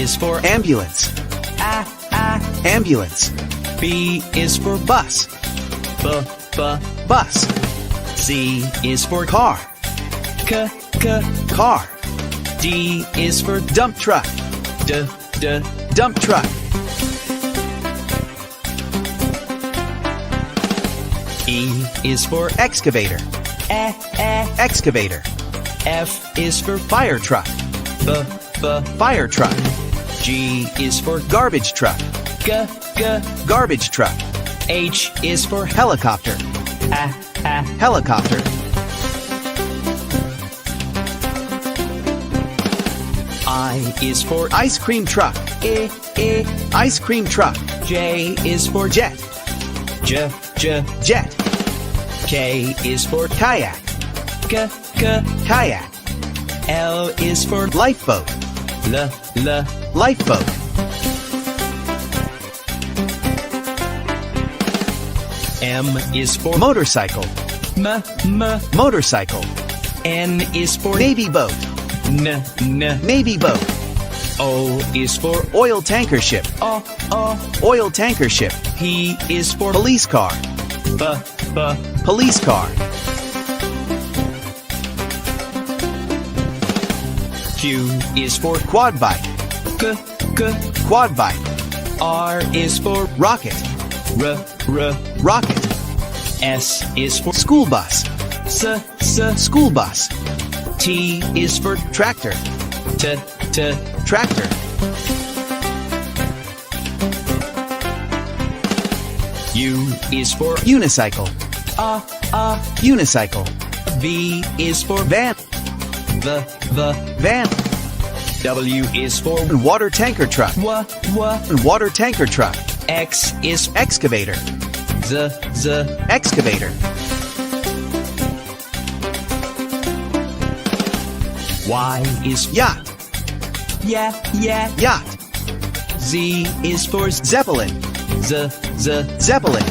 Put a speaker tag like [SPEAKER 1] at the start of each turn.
[SPEAKER 1] is for
[SPEAKER 2] ambulance. Ambulance.
[SPEAKER 1] B is for
[SPEAKER 2] Bus. Bus.
[SPEAKER 1] C is for
[SPEAKER 2] Car. Car.
[SPEAKER 1] D is for
[SPEAKER 2] Dump truck. Dump truck.
[SPEAKER 1] E is for
[SPEAKER 2] Excavator. Excavator.
[SPEAKER 1] F is for
[SPEAKER 2] Fire truck. Fire truck.
[SPEAKER 1] G is for
[SPEAKER 2] Garbage truck. Garbage truck.
[SPEAKER 1] H is for
[SPEAKER 2] Helicopter. Helicopter.
[SPEAKER 1] I is for
[SPEAKER 2] Ice cream truck. Ice cream truck.
[SPEAKER 1] J is for
[SPEAKER 2] Jet.
[SPEAKER 1] Jet. K is for
[SPEAKER 2] Kayak. Kayak.
[SPEAKER 1] L is for
[SPEAKER 2] Lifeboat. Lifeboat.
[SPEAKER 1] M is for
[SPEAKER 2] Motorcycle. Motorcycle.
[SPEAKER 1] N is for
[SPEAKER 2] Navy boat. Navy boat.
[SPEAKER 1] O is for
[SPEAKER 2] Oil tanker ship. Oil tanker ship.
[SPEAKER 1] P is for
[SPEAKER 2] Police car. Police car.
[SPEAKER 1] Q is for
[SPEAKER 2] Quad bike. Quad bike.
[SPEAKER 1] R is for
[SPEAKER 2] Rocket. Rocket.
[SPEAKER 1] S is for
[SPEAKER 2] School bus. School bus.
[SPEAKER 1] T is for
[SPEAKER 2] Tractor. Tractor.
[SPEAKER 1] U is for
[SPEAKER 2] Unicycle. Unicycle.
[SPEAKER 1] V is for
[SPEAKER 2] Van. Van.
[SPEAKER 1] W is for
[SPEAKER 2] Water tanker truck. Water tanker truck.
[SPEAKER 1] X is
[SPEAKER 2] Excavator. Excavator.
[SPEAKER 1] Y is
[SPEAKER 2] Yacht. Yacht.
[SPEAKER 1] Z is for
[SPEAKER 2] Zeppelin. Zeppelin.